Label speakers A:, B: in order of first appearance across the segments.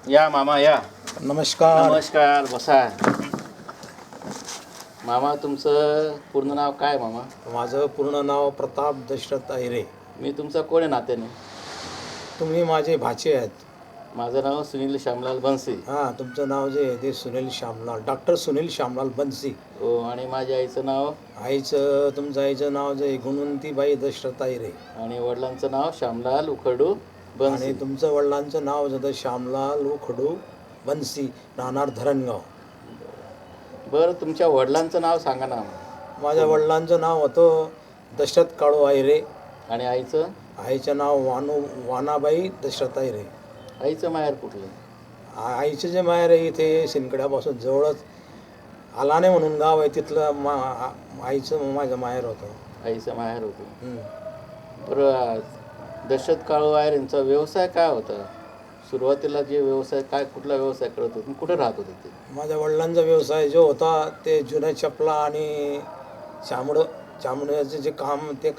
A: या मामा या.
B: नमस्कार.
A: नमस्कार, बसा. मामा तुमचं पूर्ण नाव काय मामा?
B: माझं पूर्ण नाव प्रताप दशरथ अहिरे.
A: मी तुमचा कोण आहे नात्याने?
B: तुम्ही माझे भाचे आहेत.
A: माझं नाव सुनील श्यामलाल बनसी.
B: हां, तुमचं नाव जे आहे ते सुनील श्यामलाल, डॉक्टर सुनील श्यामलाल बनसी.
A: हो, आणि माझ्या आईचं नाव?
B: तुमच्या आईचं नाव जे गुणवंतीबाई दशरथ अहिरे.
A: आणि वडिलांचं नाव श्यामलाल उखडू बनसी.
B: आणि तुमचं वडिलांचं नाव जसं श्यामलाल उखडू बनसी, राहणार धरणगाव.
A: बरं, तुमच्या वडिलांचं नाव सांगा ना.
B: माझ्या वडिलांचं नाव होतं दशरथ काळू अहिरे.
A: आणि आईचं?
B: आईचं नाव वानाबाई दशरथ अहिरे.
A: आईचं माहेर कुठलं?
B: आईचं जे माहेर आहे इथे सिंदखेड्यापासून जवळच आलाने म्हणून गाव आहे, तिथलं आईचं माझं माहेर होतं.
A: आईचं माहेर होतं. बरं, दशरथ काळू आयर यांचा व्यवसाय काय होता? सुरुवातीला जे व्यवसाय कुठला व्यवसाय करत होते, कुठे राहत होते ते?
B: माझ्या वडिलांचा व्यवसाय जो होता ते जुन्या चपला आणि चामड्याचं जे काम ते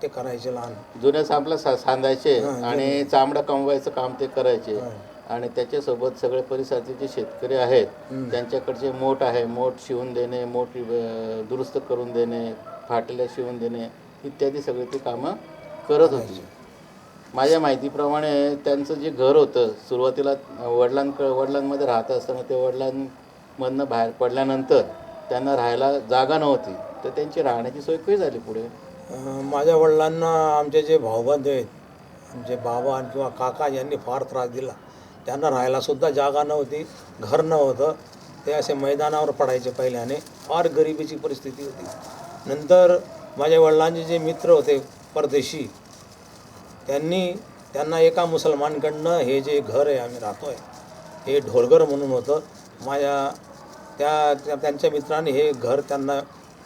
B: करायचे. लहान
A: जुन्या चांपला सांधायचे आणि चामडं कमवायचं काम ते करायचे. आणि त्याच्यासोबत सगळे परिसरातले जे शेतकरी आहेत त्यांच्याकडचे मोठ आहे, मोठ शिवून देणे, मोठ दुरुस्त करून देणे, फाटल्या शिवून देणे इत्यादी सगळे ते कामं करत होती. माझ्या माहितीप्रमाणे त्यांचं जे घर होतं सुरुवातीला वडिलांमध्ये राहत असताना ते वडिलांमधनं बाहेर पडल्यानंतर त्यांना राहायला जागा नव्हती, तर त्यांची राहण्याची सोय कशी झाली पुढे?
B: माझ्या वडिलांना आमचे जे भाऊबंद आहेत, आमचे बाबा किंवा काका यांनी फार त्रास दिला. त्यांना राहायलासुद्धा जागा नव्हती, घर नव्हतं. ते असे मैदानावर पडायचे पहिल्याने. फार गरिबीची परिस्थिती होती. नंतर माझ्या वडिलांचे जे मित्र होते परदेशी, त्यांना एका मुसलमानकडनं हे जे घर आहे आम्ही राहतो आहे हे ढोलघर म्हणून होतं. त्यांच्या मित्राने हे घर त्यांना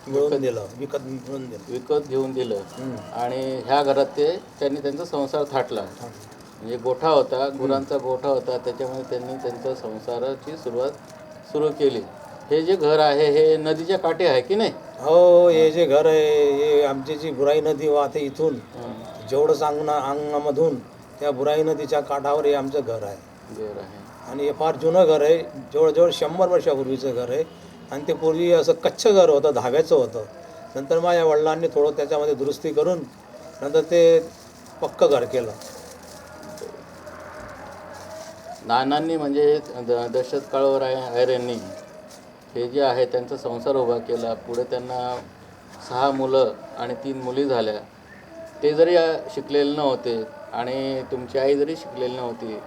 A: विकत घेऊन दिलं. आणि ह्या घरात त्यांनी त्यांचा संसार थाटला. म्हणजे गोठा होता, गुरांचा गोठा होता, त्याच्यामुळे त्यांनी त्यांच्या संसाराची सुरुवात सुरू केली. हे जे घर आहे हे नदीच्या काठी आहे की नाही?
B: हो, हे जे घर आहे हे आमची जी बुराई नदी वाहते इथून जेवढंच अंगणामधून त्या बुराई नदीच्या काठावर हे आमचं घर आहे. आणि हे फार जुनं घर आहे, जवळजवळ 100 वर्षापूर्वीचं घर आहे. आणि ते पूर्वी असं कच्छ घर होतं, धाब्याचं होतं. नंतर माझ्या वडिलांनी थोडं त्याच्यामध्ये दुरुस्ती करून नंतर ते पक्कं घर केलं.
A: नानांनी म्हणजे दशरथ काळू अहिरे यांनी हे जे आहे त्यांचा संसार उभा केला. पुढे त्यांना 6 मुलं आणि 3 मुली झाल्या. ते जरी शिकलेले नव्हते आणि तुमची आई जरी शिकलेली नव्हती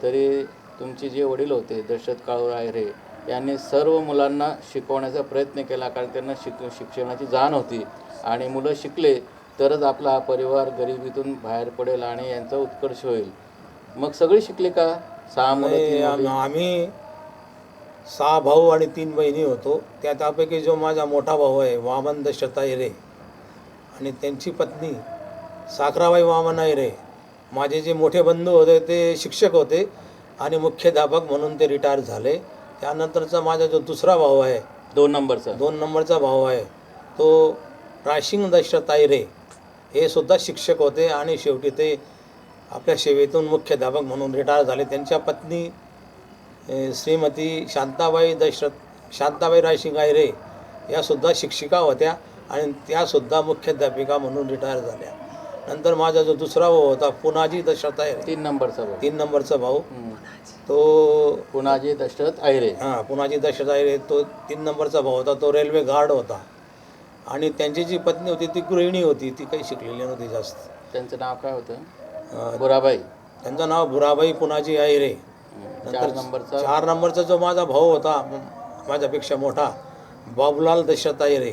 A: तरी तुमचे जे वडील होते दशरथ काळू अहिरे यांनी सर्व मुलांना शिकवण्याचा प्रयत्न केला, कारण त्यांना शिक्षणाची जाण होती. आणि मुलं शिकले तरच आपला हा परिवार गरिबीतून बाहेर पडेल आणि यांचा उत्कर्ष होईल. मग सगळे शिकले का? 6 मुलं?
B: आम्ही 6 भाऊ आणि 3 बहिणी होतो. त्यापैकी जो माझा मोठा भाऊ आहे वामन दशरथ अहिरे आणि त्यांची पत्नी साखराबाई वामन अहिरे. माझे जे मोठे बंधू होते ते शिक्षक होते आणि मुख्याध्यापक म्हणून ते रिटायर झाले. त्यानंतरचा माझा जो दुसरा भाऊ आहे
A: 2 नंबरचा
B: भाऊ आहे तो रायसिंग दशरथ अहिरे, हे सुद्धा शिक्षक होते आणि शेवटी ते आपल्या सेवेतून मुख्याध्यापक म्हणून रिटायर झाले. त्यांच्या पत्नी श्रीमती शांताबाई रायसिंग अहिरे यासुद्धा शिक्षिका होत्या आणि त्यासुद्धा मुख्याध्यापिका म्हणून रिटायर झाल्या. नंतर माझा जो दुसरा भाऊ होता पुनाजी दशरथ अहिरे, 3 नंबरचा भाऊ तो
A: पुनाजी दशरथ अहिरे.
B: पुनाजी दशरथ अहिरे तो 3 नंबरचा भाऊ होता. तो रेल्वे गार्ड होता. आणि त्यांची जी पत्नी होती ती गृहिणी होती, ती काही शिकलेली नव्हती जास्त.
A: त्यांचं नाव काय होतं? बुराबाई.
B: त्यांचं नाव बुराबाई पुनाजी अहिरे. 4 नंबरचा जो माझा भाऊ होता माझ्यापेक्षा मोठा बाबूलाल दशरथ अहिरे,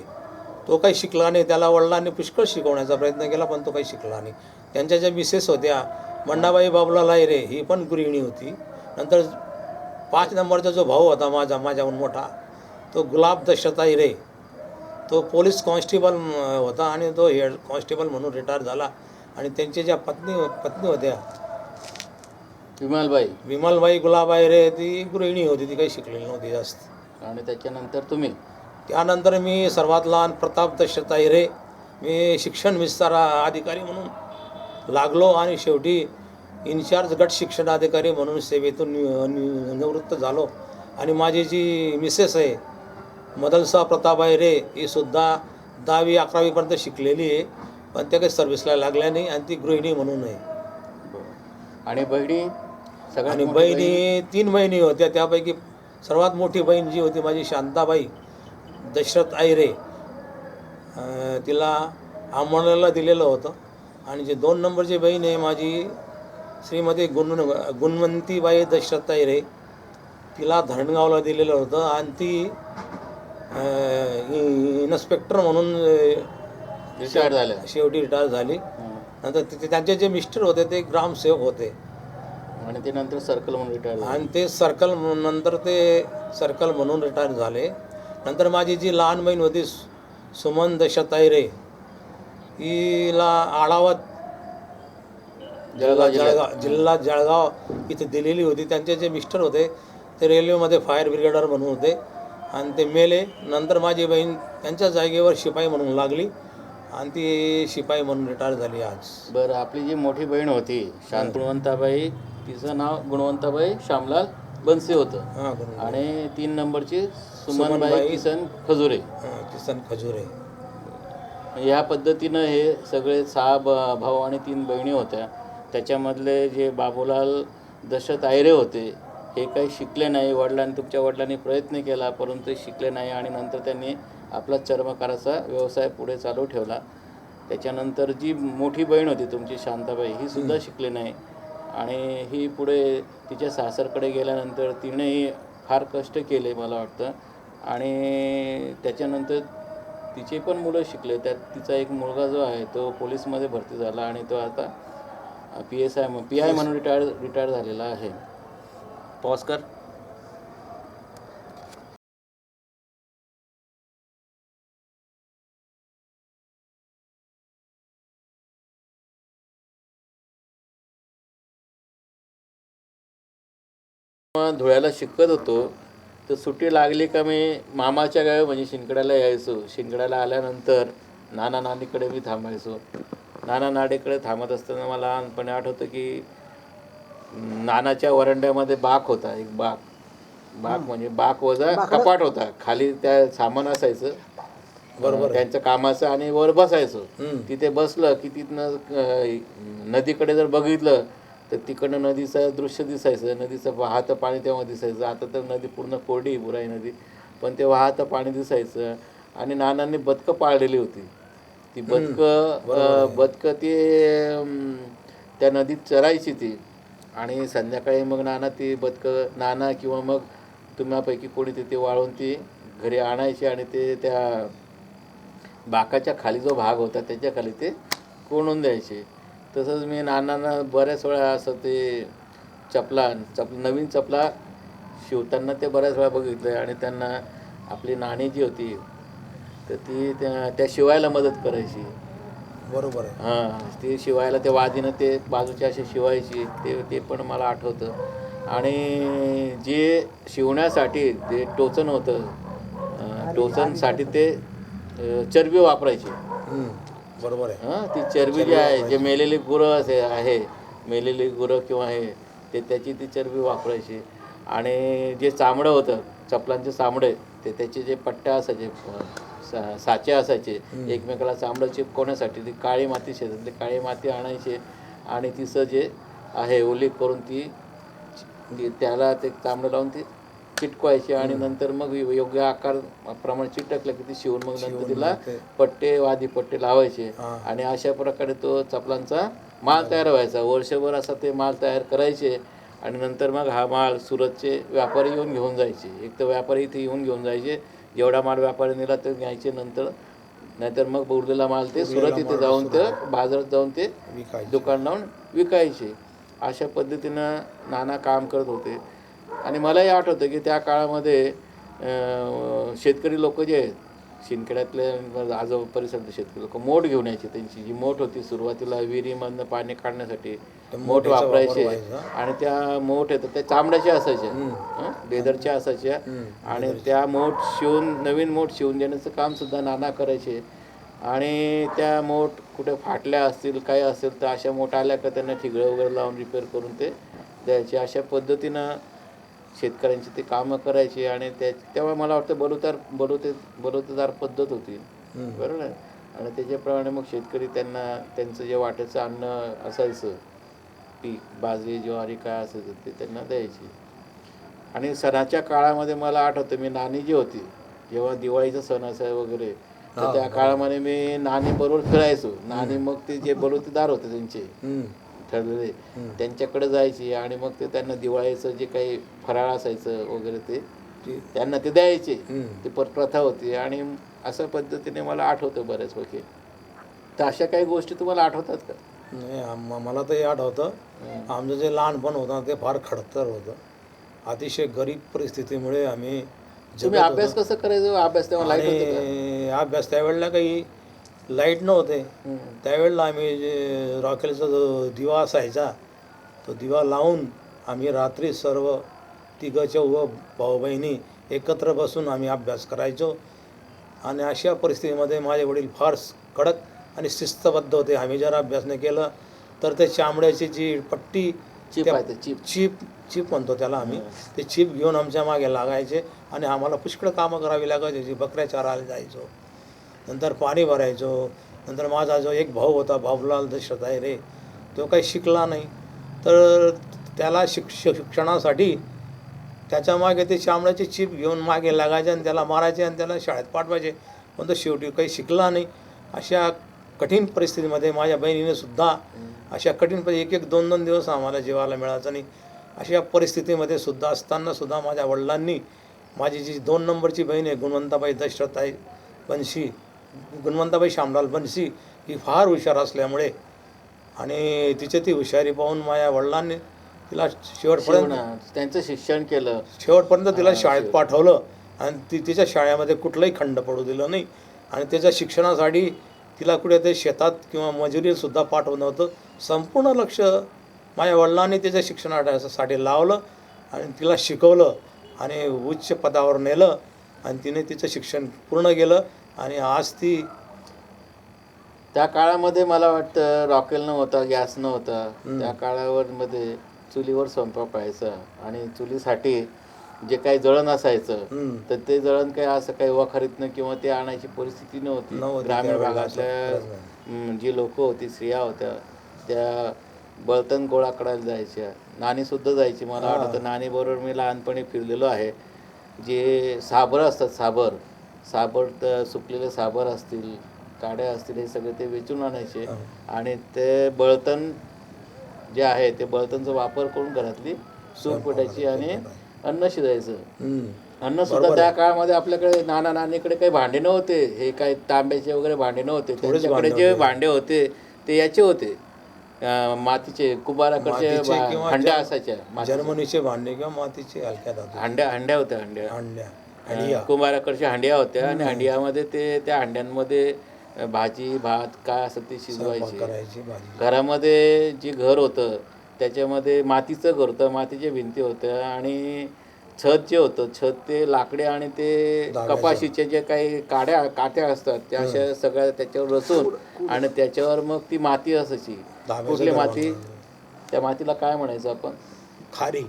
B: तो काही शिकला नाही. त्याला वडिलांनी पुष्कळ शिकवण्याचा प्रयत्न केला पण तो काही शिकला नाही. त्यांच्या ज्या मिसेस होत्या मंडाबाई बाबूलाल अहिरे, ही पण गृहिणी होती. नंतर 5 नंबरचा जो भाऊ होता माझ्याहून मोठा तो गुलाब दशरथ अहिरे, तो पोलीस कॉन्स्टेबल होता आणि तो हेड कॉन्स्टेबल म्हणून रिटायर झाला. आणि त्यांच्या ज्या पत्नी होत्या विमलबाई गुलाब अहिरे, ती गृहिणी होती, ती काही शिकलेली नव्हती जास्त.
A: आणि त्यानंतर
B: मी सर्वात लहान प्रताप दशरथ अहिरे, मी शिक्षण विस्तार अधिकारी म्हणून लागलो आणि शेवटी इन्चार्ज गट शिक्षणाधिकारी म्हणून सेवेतून निवृत्त झालो. आणि माझी जी मिसेस आहे मदलसा प्रताप आयरे, ही सुद्धा 10वी 11वीपर्यंत शिकलेली आहे, पण त्या काही सर्व्हिसला लागल्या नाही आणि ती गृहिणी म्हणून आहे.
A: आणि बहिणी सगळ्यात
B: आणि
A: मोठी
B: बहिणी 3 बहिणी होत्या. त्यापैकी सर्वात मोठी बहीण जी होती माझी शांताबाई दशरथ आयरे, तिला आंबोण्याला दिलेलं होतं. आणि जे 2 नंबरची बहीण आहे माझी श्रीमती गुणवंतीबाई दशरथ आयरे, तिला धरणगावला दिलेलं होतं. आणि ती इन्स्पेक्टर म्हणून
A: रिटायर झाल्या.
B: शेवटी रिटायर झाली. नंतर त्यांचे जे मिस्टर होते ते ग्रामसेवक होते
A: आणि ते नंतर सर्कल म्हणून रिटायर झाले.
B: आणि ते सर्कल म्हणून रिटायर झाले. नंतर माझी जी लहान बहीण होती सुमन दशरथ आयरे, हिला आढावा जिल्हा जळगाव इथे दिलेली होती. त्यांचे जे मिस्टर होते ते रेल्वेमध्ये फायर ब्रिगेडर म्हणून होते आणि ते मेले. नंतर माझी बहीण त्यांच्या जागेवर शिपाई म्हणून लागली आणि ती शिपाई म्हणून रिटायर झाली आज.
A: बरं, आपली जी मोठी बहीण होती गुणवंताबाई, तिचं नाव गुणवंताबाई श्यामलाल बनसे होतं. आणि 3 नंबरची सुमनबाई किसन खजुरे.
B: किसन खजुरे.
A: या पद्धतीनं हे सगळे 6 भाऊ आणि 3 बहिणी होत्या. त्याच्यामधले जे बाबूलाल दशरथ आयरे होते, हे काही शिकले नाही. तुमच्या वडिलांनी प्रयत्न केला परंतु शिकले नाही आणि नंतर त्यांनी आपला चर्मकाराचा व्यवसाय पुढे चालू ठेवला. त्याच्यानंतर जी मोठी बहीण होती तुमची शांताबाई, ही सुद्धा शिकली नाही आणि ही पुढे तिच्या सासरकडे गेल्यानंतर तिनेही फार कष्ट केले मला वाटतं. आणि त्याच्यानंतर तिचे पण मुलं शिकले. त्यात तिचा एक मुलगा जो आहे तो पोलीसमध्ये भरती झाला आणि तो आता PI म्हणून रिटायर झालेला आहे. पॉज कर. धुळ्याला शिकत होतो तर सुट्टी लागली का मी मामाच्या गावी म्हणजे शिंदखेड्याला यायचो. शिंदखेड्याला आल्यानंतर नाना नानीकडे मी थांबायचो. नाना नानीकडे थांबत असताना मला लहानपणी आठवतं की नानाच्या वरंड्यामध्ये बाक होता. एक बाक म्हणजे बाक वजा कपाट होता. खाली त्या सामान असायचं बरोबर त्यांचं कामाचं आणि वर बसायचो. तिथे बसलं की तिथनं नदीकडे जर बघितलं तर तिकडनं नदीचं दृश्य दिसायचं. नदीचं वाहतं पाणी तेव्हा दिसायचं. आता तर नदी पूर्ण कोरडी बुराई नदी, पण ते वाहतं पाणी दिसायचं. आणि नानांनी बदकं पाळलेली होती. ती बदकं ती त्या नदीत चरायची ती. आणि संध्याकाळी मग नाना किंवा मग तुम्हापैकी कोणी तिथे वाळून ती घरी आणायची आणि ते त्या बाकाच्या खाली जो भाग होता त्याच्या खाली ते कोंडून द्यायचे. तसंच मी नानांना बऱ्याच वेळा असं ते नवीन चपला शिवताना ते बऱ्याच वेळा बघितलं आहे. आणि त्यांना आपली नाणी जी होती तर ती त्या शिवायला मदत करायची.
B: बरोबर आहे.
A: हां, ती शिवायला ते वादीनं ते बाजूचे असे शिवायची. ते पण मला आठवतं. आणि जे शिवण्यासाठी जे टोचन होतं, टोचनसाठी ते चरबी वापरायची.
B: बरोबर आहे.
A: ती चरबी जी आहे, जे मेलेली गुरं मेलेली गुरं किंवा हे ते त्याची ती चरबी वापरायची. आणि जे चामडं होतं चपलांचे चामडे, ते त्याचे जे पट्ट्या असायचे, साचे असायचे एकमेकाला चामडं चिपकवण्यासाठी, ती काळी माती शेतातली काळी माती आणायची आणि तिचं जे आहे ओलीक करून त्याला ते चामडं लावून ती चिटकवायची. आणि नंतर मग योग्य आकार प्रमाणे चिटकलं की ती शिवून मग नंतर तिला वादी पट्टे लावायचे. आणि अशा प्रकारे तो चपलांचा माल तयार व्हायचा. वर्षभर असा ते माल तयार करायचे. आणि नंतर मग हा माल सुरतचे व्यापारी येऊन घेऊन जायचे. एक तर व्यापारी इथे येऊन घेऊन जायचे, जेवढा माल व्यापारी नेला तर घ्यायचे. नाहीतर मग उरलेला माल ते सुरत इथे जाऊन ते बाजारात जाऊन ते दुकान लावून विकायचे. अशा पद्धतीनं नाना काम करत होते. आणि मलाही आठवतं की त्या काळामध्ये शेतकरी लोक जे आहेत शिंदखेड्यातले आजोबा परिसरातले शेतकरी लोक मोठ घेऊन यायचे. त्यांची जी मोठ होती सुरुवातीला विहिरीमधनं पाणी काढण्यासाठी मोठ वापरायचे. आणि त्या मोठ येतात त्या चामड्याच्या असायच्या, लेदरच्या असायच्या. आणि त्या नवीन मोठ शिवून देण्याचं काम सुद्धा नाना करायचे. आणि त्या मोठ कुठे फाटल्या असतील काय असेल तर अशा मोठ आल्या का त्यांना ठिगळं वगैरे लावून रिपेअर करून ते द्यायचे. अशा पद्धतीनं शेतकऱ्यांची ते कामं करायची आणि तेव्हा मला वाटतं बलुतेदार पद्धत होती, बरोबर आहे. आणि त्याच्याप्रमाणे मग शेतकरी त्यांचं जे वाट्याचं अन्न असायचं पीक, बाजरी ज्वारी काय असायचं ते त्यांना द्यायची. आणि सणाच्या काळामध्ये मला आठवतं मी नानी जी होती, जेव्हा दिवाळीचा सण असाय वगैरे तर त्या काळामध्ये मी नानी बरोबर फिरायचो. नानी मग ते जे बलुतेदार होते त्यांचे ठरलेले त्यांच्याकडे जायची आणि मग ते त्यांना दिवाळीचं जे काही फराळ असायचं वगैरे ते त्यांना ते द्यायचे. ती प्रथा होती आणि अशा पद्धतीने मला आठवतं बऱ्याचपैकी. तर अशा काही गोष्टी तुम्हाला आठवतात का?
B: नाही, मला तर हे आठवतं आमचं जे लहानपण होतं ते फार खडतर होतं. अतिशय गरीब परिस्थितीमुळे आम्ही
A: तुम्ही अभ्यास कसं करायचो? अभ्यास तेव्हा लाईट होते का?
B: आणि अभ्यास त्यावेळेला काही लाईट नव्हते. त्यावेळेला आम्ही जे रॉकेलचा जो दिवा असायचा तो दिवा लावून आम्ही रात्री सर्व तिघं व भाऊ बहिणी एकत्र बसून आम्ही अभ्यास करायचो. आणि अशा परिस्थितीमध्ये माझे वडील फार कडक आणि शिस्तबद्ध होते. आम्ही जर अभ्यास नाही केलं तर ते चामड्याची जी पट्टी चीप म्हणतो त्याला आम्ही, ते चीप घेऊन आमच्या मागे लागायचे आणि आम्हाला पुष्कळ कामं करावी लागायची. बकऱ्या चारायला जायचो, नंतर पाणी भरायचो. नंतर माझा जो एक भाऊ होता बाबूलाल दशरथ अहिरे, तो काही शिकला नाही तर त्याला शिक्षणासाठी त्याच्या मागे ते चामड्याची चीप घेऊन मागे लागायचे आणि त्याला मारायचे आणि त्याला शाळेत पाठवायचे. पण तो शेवटी काही शिकला नाही. अशा कठीण परिस्थितीमध्ये माझ्या बहिणीने सुद्धा अशा कठीण एक दोन दिवस आम्हाला जेवायला मिळायचं नाही. अशा परिस्थितीमध्ये सुद्धा असताना सुद्धा माझ्या वडिलांनी माझी जी 2 नंबरची बहीण आहे गुणवंताबाई दशरथताई बनशी, गुणवंताबाई शामलाल बनशी, ही फार हुशार असल्यामुळे आणि तिची ती हुशारी पाहून माझ्या वडिलांनी तिला शेवटपर्यंत
A: त्यांचं शिक्षण केलं.
B: शेवटपर्यंत तिला शाळेत पाठवलं आणि तिच्या शाळेमध्ये कुठलंही खंड पडू दिलं नाही. आणि त्याच्या शिक्षणासाठी तिला कुठे ते शेतात किंवा मजुरीसुद्धा पाठवलं नव्हतं. संपूर्ण लक्ष माझ्या वडिलांनी त्याच्या शिक्षणासाठी लावलं आणि तिला शिकवलं आणि उच्च पदावर नेलं आणि तिने तिचं शिक्षण पूर्ण केलं. आणि आज ती
A: त्या काळामध्ये मला वाटतं रॉकेल नव्हता, गॅस नव्हता. त्या काळावर मध्ये चुलीवर स्वयंपाक व्हायचा आणि चुलीसाठी जे काही जळण असायचं तर ते जळण काही असं काही वखारीतनं किंवा ते आणायची परिस्थिती नव्हती. ग्रामीण भागातल्या जी लोक होती, स्त्रिया होत्या, त्या बळतण गोळा करायला जायच्या. नानीसुद्धा जायची. मला आठवतं नानीबरोबर मी लहानपणी फिरलेलो आहे. जे साबर असतात, साबर तर सुकलेले साबर असतील, काड्या असतील, हे सगळे ते वेचून आणायचे आणि ते बळतण जे आहे ते बळतणचा वापर करून घरातली सूप पेटायची आणि अन्न शिजायचं. अन्न सुद्धा त्या काळामध्ये आपल्याकडे नानीकडे काही भांडे नव्हते, हे काही तांब्याचे वगैरे भांडे नव्हते. त्यांच्याकडे जे भांडे होते ते याचे होते, मातीचे, कुंभाराकडचे हंड्या असायच्या.
B: जर्मनीचे भांडे किंवा मातीचे हलक्या धातू
A: हंड्या होत्या. कुंभाराकडच्या हंड्या होत्या आणि हंड्यामध्ये ते त्या हंड्यांमध्ये भाजी भात काय असं ते शिजवायचे. घरामध्ये जे घर होतं त्याच्यामध्ये मातीचं घर होतं, मातीच्या भिंती होत्या आणि छत जे होतं छत ते लाकडे आणि ते कपाशीचे जे काही काट्या असतात त्या अशा सगळ्या त्याच्यावर रचून आणि त्याच्यावर मग ती माती असायची. कुठली माती? त्या मातीला काय म्हणायचं आपण?
B: खारी.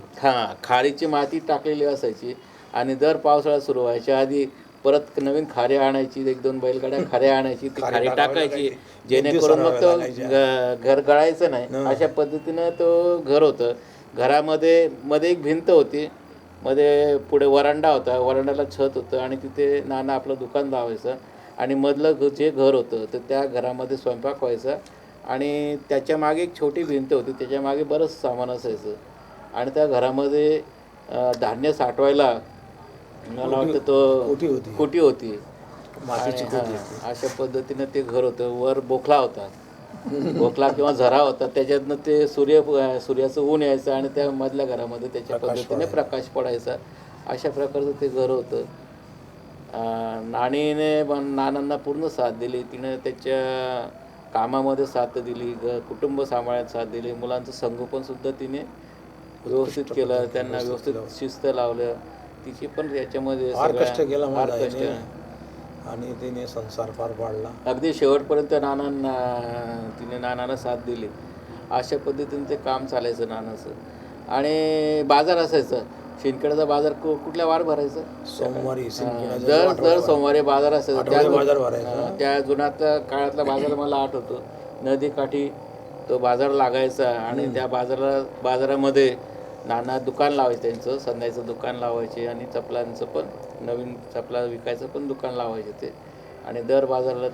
A: खारीची माती टाकलेली असायची आणि दर पावसाळा सुरू व्हायच्या आधी परत नवीन खारी आणायची, 1-2 बैलगाड्या खाऱ्या आणायची, ती खारी टाकायची जेणेकरून मग तो घर गळायचं नाही. अशा पद्धतीनं तो घर होतं. घरामध्ये मध्ये एक भिंत होती, मध्ये पुढे वरांडा होता, वरांड्याला छत होतं आणि तिथे नाना आपलं दुकान लावायचं आणि मधलं जे घर होतं तर त्या घरामध्ये स्वयंपाक व्हायचा आणि त्याच्या मागे एक छोटी भिंत होती, त्याच्या मागे बरंच सामान असायचं आणि त्या घरामध्ये धान्य साठवायला मला वाटतं तो कोटी होती. अशा पद्धतीनं ते घर होतं. वर बोखला होता, बोखला किंवा झरा होता, त्याच्यातनं ते सूर्याचं ऊन यायचं आणि त्या मधल्या घरामध्ये त्याच्या पद्धतीने प्रकाश पडायचा. अशा प्रकारचं ते घर होतं. नानांना पूर्ण साथ दिली तिनं, त्याच्या कामामध्ये साथ दिली, कुटुंब सांभाळण्यात साथ दिली, मुलांचं संगोपनसुद्धा तिने व्यवस्थित केलं, त्यांना व्यवस्थित शिस्त लावलं. तिची पण याच्यामध्ये
B: फार कष्ट केलं. आणि तिने संसार पार पाडला.
A: अगदी शेवटपर्यंत तिने नानाला साथ दिली. अशा पद्धतीने ते काम चालायचं नानाचं. आणि बाजार असायचं शिंदखेड्याचा बाजार कुठल्या वार भरायचं?
B: सोमवारी सिंदखेडचा
A: दर सोमवारी बाजार असायचा.
B: बाजार भरायचा.
A: त्या जुन्यातल्या काळातला बाजार मला आठवतो. नदीकाठी तो बाजार लागायचा आणि त्या बाजारामध्ये नाना दुकान लावायचे, त्यांचं संध्याचं दुकान लावायचे आणि चपलांचं पण नवीन चपला विकायचं पण दुकान लावायचे ते. आणि दर बाजाराला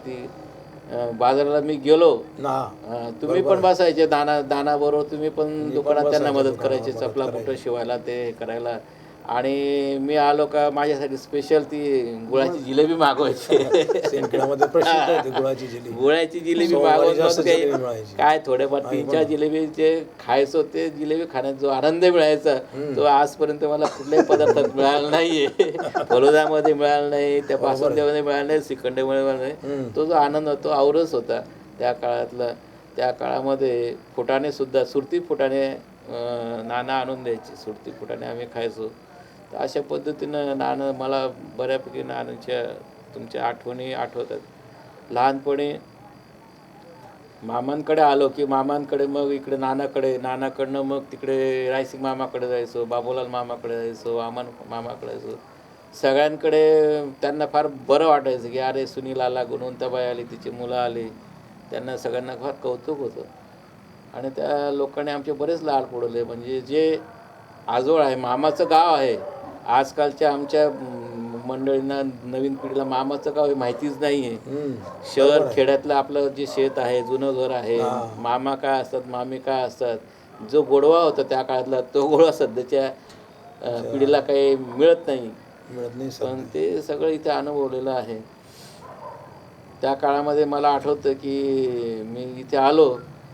A: मी गेलो, तुम्ही पण बसायचे दानाबरोबर, तुम्ही पण दुकानात त्यांना मदत करायची, चपला कुठं शिवायला ते हे करायला. आणि मी आलो का माझ्यासाठी स्पेशल ती गुळाची जिलेबी मागवायची. गुळाची जिलेबी मागवत काय थोडेफार 3-4 जिलेबी जे खायचो, ते जिलेबी खाण्यात जो आनंद मिळायचा तो आजपर्यंत मला कुठल्याही पदार्थात मिळाला नाहीये. फलुदामध्ये मिळाला नाही, त्या बासुंदीमध्ये मिळाला नाही, श्रीखंडमध्ये मिळाला नाही. तो जो आनंद तो औरच होता त्या काळातला. त्या काळामध्ये फुटाणे सुद्धा, सुरती फुटाणे नाना आणून द्यायचे, सुरती फुटाणे आम्ही खायचो. तर अशा पद्धतीनं मला बऱ्यापैकी नानांच्या तुमच्या आठवणी आठवतात. लहानपणी मामांकडे आलो की मामांकडे, मग इकडे नानाकडनं मग तिकडे रायसिंग मामाकडे जायचो, बाबूलाल मामाकडे जायचो, अमन मामाकडे जायचो. सगळ्यांकडे त्यांना फार बरं वाटायचं की अरे सुनील आला, गुणवंताबाई आली, तिची मुलं आली. त्यांना सगळ्यांना फार कौतुक होतं. आणि त्या लोकांनी आमचे बरेच लाड पुरवले. म्हणजे जे आजोळ आहे, मामाचं गाव आहे. आजकालच्या आमच्या मंडळींना, नवीन पिढीला मामाचं गाव हे माहितीच नाही आहे. शहर खेड्यातलं आपलं जे शेत आहे, जुनं घर आहे, मामा काय असतात, मामी काय असतात, जो गोडवा होता त्या काळातला तो गोडवा सध्याच्या पिढीला काही मिळत नाही. पण ते सगळं इथे अनुभवलेलं आहे. त्या काळामध्ये मला आठवतं की मी इथे आलो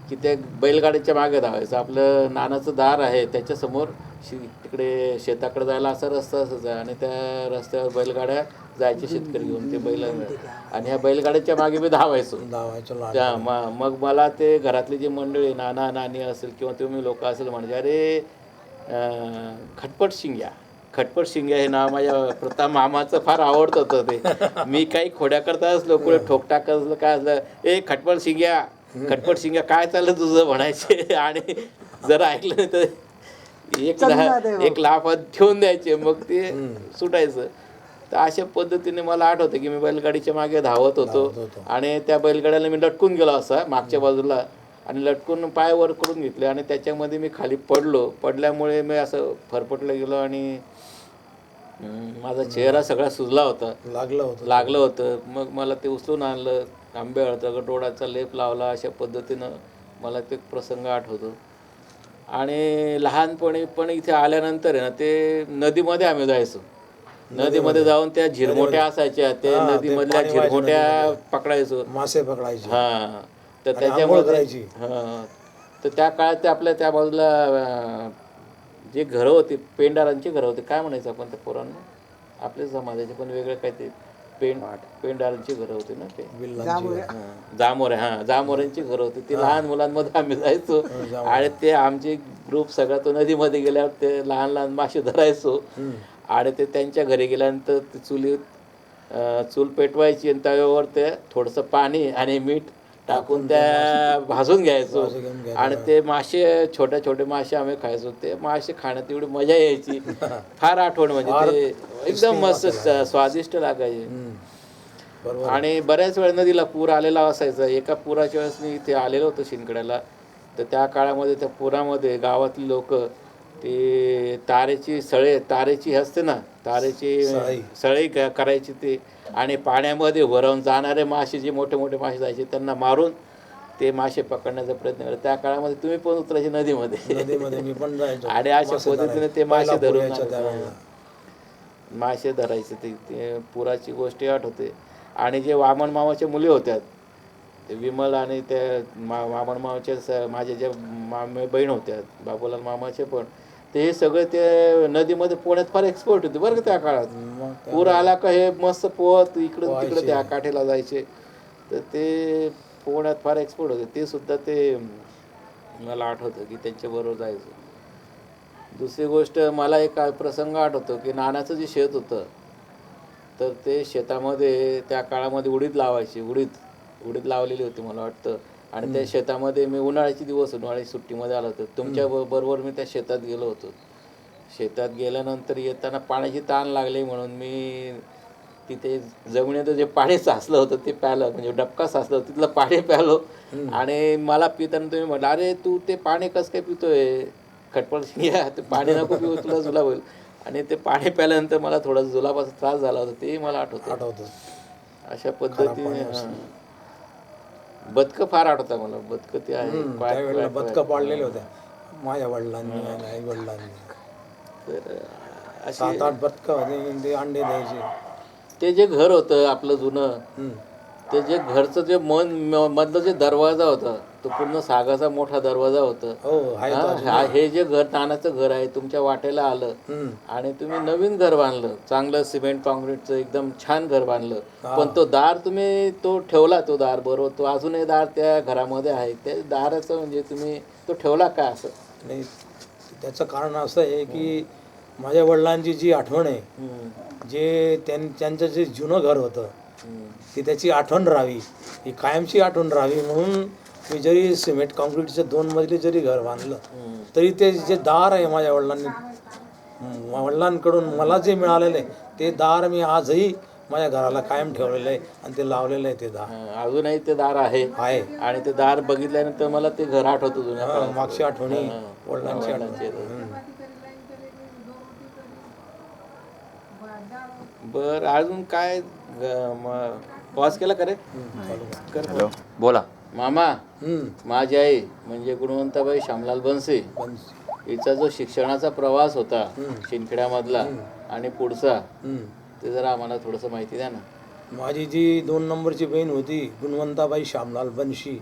A: की त्या बैलगाडीच्या मागे धावायचं. आपलं नानाचं दार आहे त्याच्यासमोर तिकडे शेताकडे जायला असा रस्ता असायचा आणि त्या रस्त्यावर बैलगाड्या जायचे शेतकरी घेऊन, ते बैल आणि ह्या बैलगाड्याच्या मागे मी धावायचो. मग मला ते घरातली जी मंडळी, नाना नानी असेल किंवा तुम्ही लोक असेल, म्हणजे अरे खटपट शिंग्या हे नाव माझ्या प्रताप मामाचं फार आवडतं होतं. ते मी काही खोड्या करता असलो, पुढे ठोकटाक असलं काय असलं, खटपट शिंग्या काय चाललं तुझं म्हणायचे. आणि जर ऐकलं नाही तर एक लाफात ठेवून द्यायचे, मग ते सुटायचं. तर अशा पद्धतीने मला आठवतं की मी बैलगाडीच्या मागे धावत होतो आणि त्या बैलगाड्याला मी लटकून गेलो असा मागच्या बाजूला, आणि लटकून पाय वर करून घेतले आणि त्याच्यामध्ये मी खाली पडल्यामुळे मी असं फरफटलं गेलो आणि माझा चेहरा सगळा सुजला होता, लागलं होतं. मग मला ते उचलून आणलं, आंबे हळद गटोडाचा लेप लावला. अशा पद्धतीनं मला ते प्रसंग आठवतो. आणि लहानपणी पण इथे आल्यानंतर आहे ना, ते नदीमध्ये आम्ही जायचो. नदीमध्ये जाऊन त्या झिरमोट्या असायच्या, त्या नदीमधल्या झिरमोट्या पकडायचो,
B: मासे पकडायचे.
A: हां, तर त्याच्यामुळे तर त्या काळात ते आपल्या त्या बाजूला जे घरं होती, पेंडारांची घरं होती, काय म्हणायचं आपण त्या पोरांना, आपल्याच समाजाचे पण वेगळं काय ते पेंडारांची घरं होती ना, ते जामोऱ्यांची घरं होती. ती लहान मुलांमध्ये आम्ही जायचो आणि ते आमचे ग्रुप सगळा तो नदीमध्ये गेल्यावर ते लहान मासे धरायचो आणि ते त्यांच्या घरी गेल्यानंतर ते चूल पेटवायची आणि तव्यावर ते थोडंसं पाणी आणि मीठ टाकून त्या भाजून घ्यायचो आणि ते मासे, छोटे मासे आम्ही खायचो. ते मासे खाण्यात एवढी मजा यायची, फार आठवण. म्हणजे ते एकदम मस्त स्वादिष्ट लागायचे. आणि बऱ्याच वेळा नदीला पूर आलेला असायचा. एका पुराच्या वेळेस मी इथे आलेलो होतो शिंदखेड्याला. तर त्या काळामध्ये त्या पुरामध्ये गावातली लोक ते तारेची असते ना, तारेची सळई करायची ते, आणि पाण्यामध्ये वरवून जाणारे मासे, जे मोठे मासे जायचे, त्यांना मारून ते मासे पकडण्याचा प्रयत्न करायचा. त्या काळामध्ये तुम्ही पण उतरायचे नदीमध्ये
B: मी पण जायचो
A: आणि अशा पद्धतीने ते मासे धरायचे. ते पुराची गोष्टी आठवते. आणि जे वामन मामाच्या मुली होत्या, ते विमल आणि त्या वामन मामाच्या माझ्या ज्या बहीण होत्या, बाबूलाल मामाचे पण, ते सगळे ते नदीमध्ये पोहण्यात फार एक्सपर्ट होते बरं का. त्या काळात पूर आला का हे मस्त पोहत इकडं तिकडं त्या काठेला जायचे. तर ते पोहण्यात फार एक्सपर्ट होते. ते सुद्धा ते मला आठवतं की त्यांच्याबरोबर जायचं. दुसरी गोष्ट, मला एक प्रसंग आठवतो की नानाचं जे शेत होतं, तर ते शेतामध्ये त्या काळामध्ये उडीद लावायची, उडीद लावलेली होती मला वाटतं. आणि त्या शेतामध्ये मी उन्हाळ्याचे दिवस, उन्हाळ्याची सुट्टीमध्ये आलो होतो. तुमच्या बरोबर मी त्या शेतात गेलो होतो. शेतात गेल्यानंतर येताना पाण्याची ताण लागली म्हणून मी तिथे जमिनीत जे पाणी साचलं होतं ते प्यालं, म्हणजे डबका साचलं होतं तिथलं पाणी प्यालो. आणि मला पिताना तुम्ही म्हटलं, अरे तू ते पाणी कसं काय पितोय, खटपट घ्या, ते पाणी नको पिऊ, तुला जुलाब होईल. आणि ते पाणी प्याल्यानंतर मला थोडा जुलाबाचा त्रास झाला होता, तेही मला आठवतं. अशा पद्धतीने बदकं फार आठवतं मला. बदकं ते आहे,
B: त्यावेळेला बदकं पाळलेल्या होत्या माझ्या वडिलांनी आणि आई वडिलांनी.
A: तर अशी
B: 7-8 बदकं होते, ते अंडे द्यायचे.
A: ते जे घर होतं आपलं जुनं, ते जे घरचं जे मधलं जे दरवाजा होता, तो पूर्ण सागाचा मोठा दरवाजा होता.
B: हो,
A: हे जे घर, नानाचं घर आहे, तुमच्या वाटेला आलं आणि तुम्ही नवीन घर बांधलं, चांगलं सिमेंट कॉन्क्रीटचं एकदम छान घर बांधलं. पण तो दार तुम्ही तो ठेवला, तो दार बरोबर, तो अजूनही दार त्या घरामध्ये आहे. त्या दाराचं म्हणजे तुम्ही तो ठेवला का असं?
B: नाही, त्याचं कारण असं आहे की माझ्या वडिलांची जी आठवण आहे, जे त्यांचं जे जुनं घर होतं, की त्याची आठवण राहावी, ही कायमची आठवण राहावी म्हणून मी जरी सिमेंट कॉन्क्रीटचं 2 मजली जरी घर बांधलं तरी ते जे दार आहे माझ्या वडिलांकडून मला जे मिळालेलं आहे, ते दार मी आजही माझ्या घराला कायम ठेवलेलं आहे आणि ते लावलेलं आहे. ते दार
A: अजूनही ते दार आहे. आणि ते दार बघितल्यानंतर मला ते घर आठवतं जुन्या काळात.
B: मागची आठवणी, वडिलांची आठवणी.
A: बर, अजून काय पॉज केला का रे?
C: हॅलो, बोला.
A: मामा, माझी आई म्हणजे गुणवंताबाई श्यामलाल बनसे, हिचा जो शिक्षणाचा प्रवास होता शिंदखेड्यामधला आणि पुढचा, ते जरा आम्हाला थोडंसं माहिती द्या ना.
B: माझी जी 2 नंबरची बहीण होती गुणवंताबाई श्यामलाल बनशी,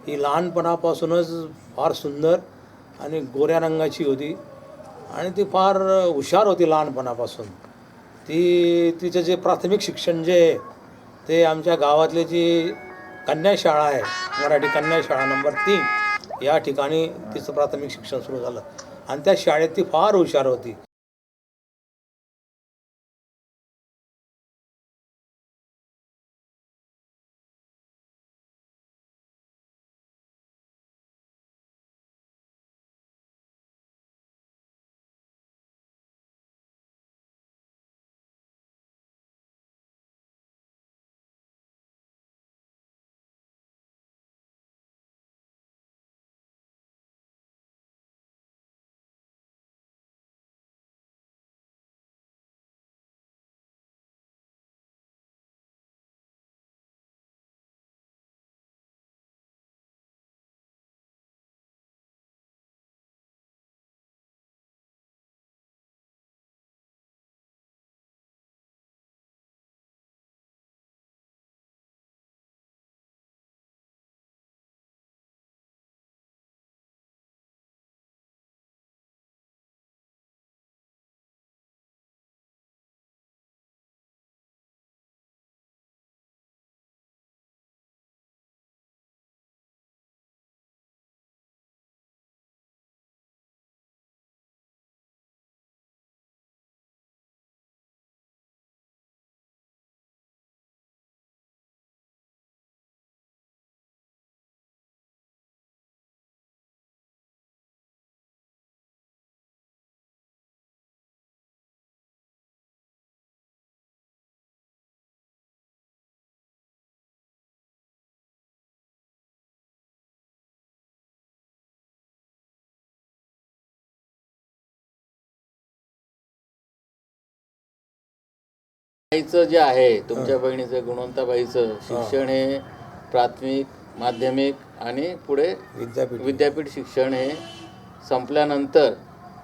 B: ही लहानपणापासूनच फार सुंदर आणि गोऱ्या रंगाची होती आणि ती फार हुशार होती लहानपणापासून. तिचं जे प्राथमिक शिक्षण जे आहे ते आमच्या गावातली जी कन्याशाळा आहे, मराठी कन्याशाळा नंबर 3, या ठिकाणी तिचं प्राथमिक शिक्षण सुरू झालं आणि त्या शाळेत ती फार हुशार होती.
A: आईचं जे आहे, तुमच्या बहिणीचं गुणवंताबाईचं शिक्षण हे प्राथमिक, माध्यमिक आणि पुढे विद्यापीठ शिक्षण हे संपल्यानंतर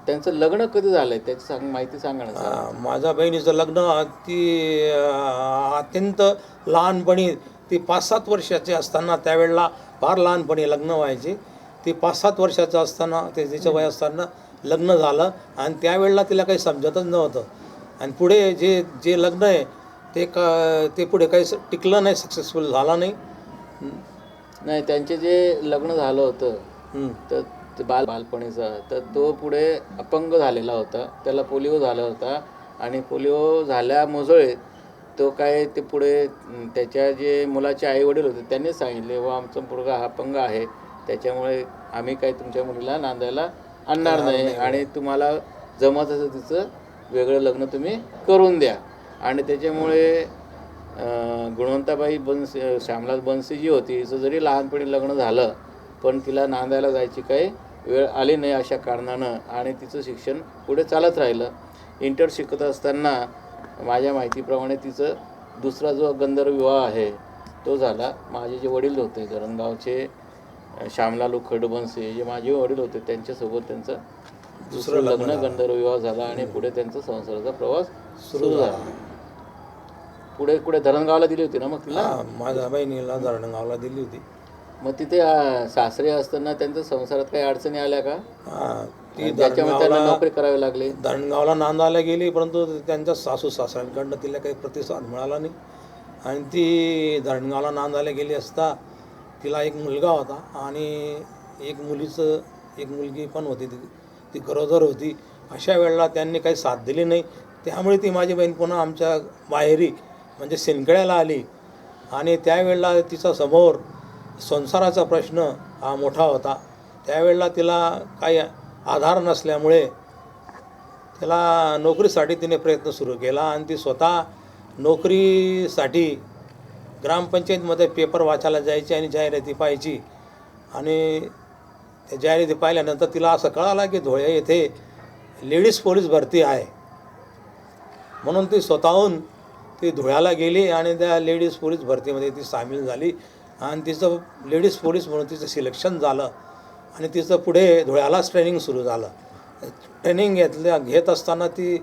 A: त्यांचं लग्न कधी झालंय त्याची माहिती सांगा ना.
B: माझ्या बहिणीचं लग्न ती अत्यंत लहानपणी, ती 5-7 वर्षाची असताना, त्यावेळेला फार लहानपणी लग्न व्हायचे. ती 5-7 वर्षाचं असताना, ते तिचं वय असताना लग्न झालं आणि त्यावेळेला तिला काही समजतच नव्हतं. आणि पुढे जे लग्न आहे ते पुढे काही टिकलं नाही, सक्सेसफुल झाला नाही.
A: त्यांचे जे लग्न झालं होतं तर बालपणीचा, तर तो पुढे अपंग झालेला होता, त्याला पोलिओ झाला होता आणि पोलिओ झाल्यामुळे तो काय ते पुढे त्याच्या जे मुलाचे आई वडील होते त्यांनी सांगितले व आमचा मुलगा हा अपंग आहे, त्याच्यामुळे आम्ही काय तुमच्या मुलीला नांदायला आणणार नाही आणि तुम्हाला जमत असं तिचं वेगळं लग्न तुम्ही करून द्या. आणि त्याच्यामुळे गुणवंताबाई श्यामलाल बनसी जी होती, हिचं जरी लहानपणी लग्न झालं पण तिला नांदायला जायची काही वेळ आली नाही अशा कारणानं आणि तिचं शिक्षण पुढे चालत राहिलं. इंटर शिकत असताना माझ्या माहितीप्रमाणे तिचं दुसरा जो गंधर्व विवाह आहे तो झाला. माझे जे वडील होते धरणगावचे श्यामलाल खडबनसे जे माझे वडील होते त्यांच्यासोबत त्यांचं दुसरं लग्न गंधर्व विवाह झाला आणि पुढे त्यांचा संसाराचा प्रवास सुरू झाला. पुढे धरणगावला दिली होती ना मग तिला?
B: माझ्या बहिणीला धरणगावला दिली होती.
A: मग तिथे सासरे असताना त्यांच्या संसारात काही अडचणी आल्या का?
B: ती
A: त्याच्यामुळे त्यांना नोकरी करावी लागली.
B: धरणगावला नांदायला गेली, परंतु त्यांच्या सासू सासऱ्यांकडनं तिला काही प्रतिसाद मिळाला नाही आणि ती धरणगावला नांदायला गेली असता तिला एक मुलगा होता आणि एक मुलगी पण होती, ती गरोदर होती. अशा वेळेला त्यांनी काही साथ दिली नाही. त्यामुळे ती माझी बहीण पुन्हा आमच्या माहेरी म्हणजे सिंदखेड्याला आली आणि त्यावेळेला तिचा समोर संसाराचा प्रश्न हा मोठा होता. त्यावेळेला तिला काही आधार नसल्यामुळे तिला नोकरीसाठी तिने प्रयत्न सुरू केला आणि ती स्वतः नोकरीसाठी ग्रामपंचायतमध्ये पेपर वाचायला जायची आणि जाहिराती पाहायची. आणि त्या जाहिराती पाहिल्यानंतर तिला असं कळालं की धुळे येथे लेडीज पोलीस भरती आहे, म्हणून ती स्वतःहून ती धुळ्याला गेली आणि त्या लेडीज पोलीस भरतीमध्ये ती सामील झाली आणि तिचं लेडीज पोलीस म्हणून तिचं सिलेक्शन झालं आणि तिचं पुढे धुळ्यालाच ट्रेनिंग सुरू झालं. ट्रेनिंग घेत असताना ती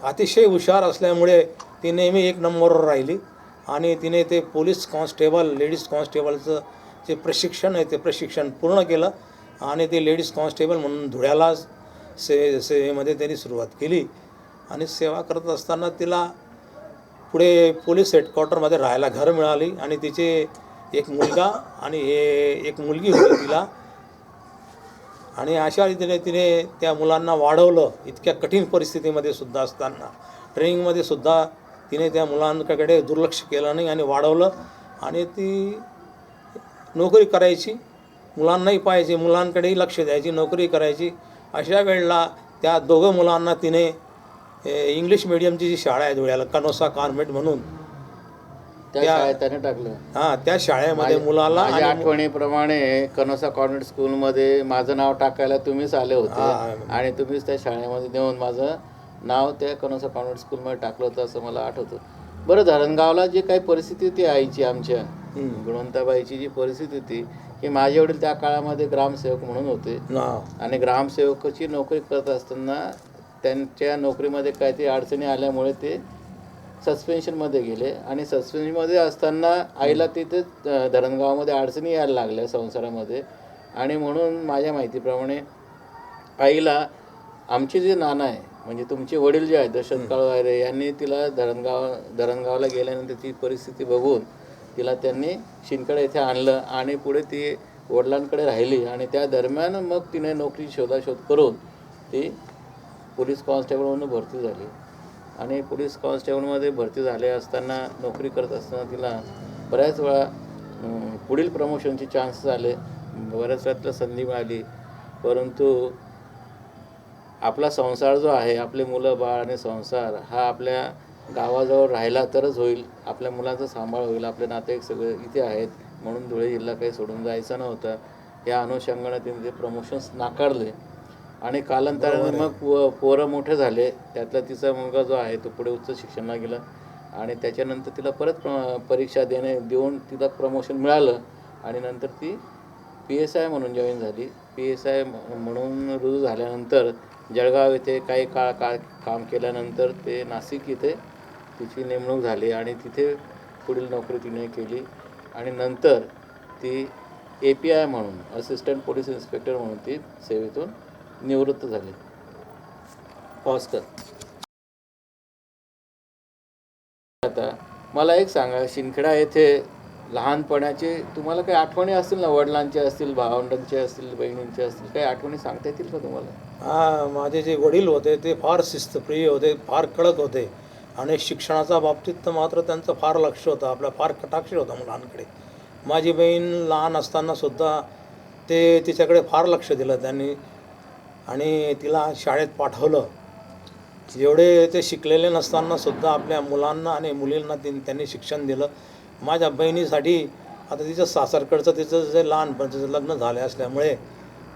B: अतिशय हुशार असल्यामुळे ती नेहमी 1 नंबरवर राहिली आणि तिने ते पोलीस कॉन्स्टेबल लेडीज कॉन्स्टेबलचं जे प्रशिक्षण आहे ते प्रशिक्षण पूर्ण केलं आणि ते लेडीज कॉन्स्टेबल म्हणून धुळ्याला सेवेमध्ये त्यांनी सुरुवात केली. आणि सेवा करत असताना तिला पुढे पोलीस हेडक्वार्टरमध्ये राहायला घर मिळाली आणि तिचे एक मुलगा आणि एक मुलगी होती तिला. आणि अशा रीतीने तिने त्या मुलांना वाढवलं. इतक्या कठीण परिस्थितीमध्ये सुद्धा असताना ट्रेनिंगमध्ये सुद्धा तिने त्या मुलांकडे दुर्लक्ष केलं नाही आणि वाढवलं आणि ती नोकरी करायची, मुलांनाही पाहायची, मुलांकडेही लक्ष द्यायची, नोकरी करायची. अशा वेळेला त्या दोघं मुलांना तिने इंग्लिश मिडियमची जी शाळा आहे धुळ्याला कनोसा कॉन्व्हेंट म्हणून
A: त्या शाळेत त्याने टाकलं.
B: त्या शाळेमध्ये मुलाला
A: माझ्या आठवणीप्रमाणे कनोसा कॉन्व्हेंट स्कूलमध्ये माझं नाव टाकायला तुम्हीच आले होते आणि तुम्हीच त्या शाळेमध्ये नेऊन माझं नाव त्या कनोसा कॉन्व्हेंट स्कूलमध्ये टाकलं होतं असं मला आठवतं. बरं, धरणगावला जी काही परिस्थिती होती आईची आमच्या गुणवंताबाईची जी परिस्थिती होती की माझे वडील त्या काळामध्ये ग्रामसेवक म्हणून होते आणि ग्रामसेवकाची नोकरी करत असताना त्यांच्या नोकरीमध्ये काहीतरी अडचणी आल्यामुळे ते सस्पेन्शनमध्ये गेले आणि सस्पेन्शनमध्ये असताना आईला तिथे धरणगावामध्ये अडचणी यायला लागल्या संसारामध्ये. आणि म्हणून माझ्या माहितीप्रमाणे आईला आमचे जे नाना आहे म्हणजे तुमचे वडील जे आहेत दशरथ काळवायरे यांनी तिला धरणगावला गेल्यानंतर ती परिस्थिती बघून तिला त्यांनी शिंदखेडा येथे आणलं आणि पुढे ती वडिलांकडे राहिली आणि त्या दरम्यान मग तिने नोकरी शोधाशोध करून ती पोलीस कॉन्स्टेबल म्हणून भरती झाली. आणि पोलीस कॉन्स्टेबलमध्ये भरती झाले असताना नोकरी करत असताना तिला बऱ्याच वेळा पुढील प्रमोशनचे चान्सेस आले, बऱ्याच वेळा संधी मिळाली. परंतु आपला संसार जो आहे, आपले मुलं बाळ आणि संसार हा आपल्या गावाजवळ राहिला तरच होईल, आपल्या मुलांचा सांभाळ होईल, आपले नातेवाईक सगळे इथे आहेत म्हणून धुळे जिल्हा काही सोडून जायचं नव्हतं. या अनुषंगाने तिने ते प्रमोशन्स नाकारले आणि कालांतराने मग पोरं मोठे झाले. त्यातला तिचा मुलगा जो आहे तो पुढे उच्च शिक्षणाला गेला आणि त्याच्यानंतर तिला परत परीक्षा देऊन तिला प्रमोशन मिळालं आणि नंतर ती PSI म्हणून जॉईन झाली. PSI म्हणून रुजू झाल्यानंतर जळगाव येथे काही काळ काम केल्यानंतर ते नाशिक येथे तिची नेमणूक झाली आणि तिथे पुढील नोकरी तिने केली आणि नंतर ती API म्हणून असिस्टंट पोलीस इन्स्पेक्टर म्हणून ती सेवेतून निवृत्त झाली. ऑस्कर, आता मला एक सांगा, शिंदखेडा येथे लहानपणाचे तुम्हाला काही आठवणी असतील ना, वडिलांचे असतील, भावंडांचे असतील, बहिणींचे असतील, काही आठवणी सांगता येतील का तुम्हाला?
B: माझे जे वडील होते ते फार शिस्तप्रिय होते, फार कडक होते आणि शिक्षणाच्या बाबतीत तर मात्र त्यांचं फार लक्ष होतं, आपला फार कटाक्ष होता मुलांकडे. माझी बहीण लहान असतानासुद्धा ते तिच्याकडे फार लक्ष दिलं त्यांनी आणि तिला शाळेत पाठवलं. एवढे ते शिकलेले नसतानासुद्धा आपल्या मुलांना आणि मुलींना त्यांनी शिक्षण दिलं. माझ्या बहिणीसाठी आता तिचं सासरकडचं तिचं जे लहानपणाचं लग्न झालं असल्यामुळे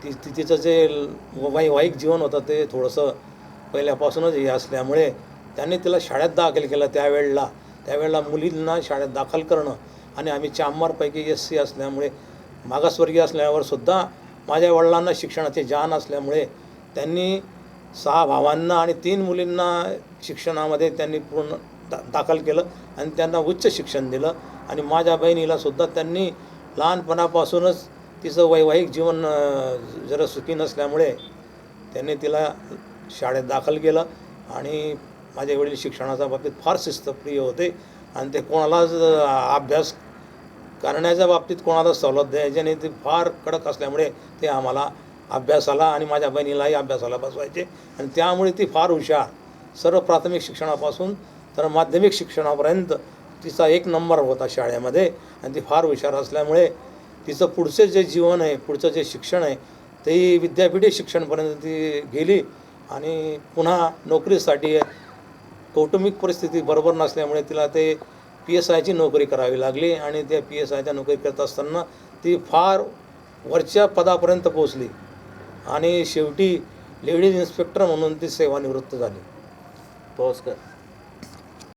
B: तिचं जे वैवाहिक जीवन होतं ते थोडंसं पहिल्यापासूनच हे असल्यामुळे त्यांनी तिला शाळेत दाखल केलं. त्यावेळेला मुलींना शाळेत दाखल करणं आणि आम्ही चांभारपैकी SC असल्यामुळे मागासवर्गीय असल्यावर सुद्धा माझ्या वडिलांना शिक्षणाचे जाण असल्यामुळे त्यांनी 6 भावांना आणि 3 मुलींना शिक्षणामध्ये त्यांनी पूर्ण दाखल केलं आणि त्यांना उच्च शिक्षण दिलं. आणि माझ्या बहिणीलासुद्धा त्यांनी लहानपणापासूनच तिचं वैवाहिक जीवन जरा सुखी नसल्यामुळे त्यांनी तिला शाळेत दाखल केलं. आणि माझे वडील शिक्षणाच्या बाबतीत फार शिस्तप्रिय होते आणि ते कोणालाच अभ्यास करण्याच्या बाबतीत कोणाला सवलत द्यायचे नाही. ते फार कडक असल्यामुळे ते आम्हाला अभ्यासाला आणि माझ्या बहिणीलाही अभ्यासाला बसवायचे आणि त्यामुळे ती फार हुशार. सर्व प्राथमिक शिक्षणापासून तर माध्यमिक शिक्षणापर्यंत तिचा 1 नंबर होता शाळेमध्ये आणि ती फार हुशार असल्यामुळे तिचं पुढचे जे जीवन आहे, पुढचं जे शिक्षण आहे ते विद्यापीठी शिक्षणपर्यंत ती गेली. आणि पुन्हा नोकरीसाठी कौटुंबिक परिस्थिती बरोबर नसल्यामुळे तिला ते PSIची नोकरी करावी लागली आणि त्या PSIच्या नोकरी करत असताना ती फार वरच्या पदापर्यंत पोचली आणि शेवटी लेडीज इन्स्पेक्टर म्हणून ती सेवानिवृत्त झाली.
A: पाऊस कर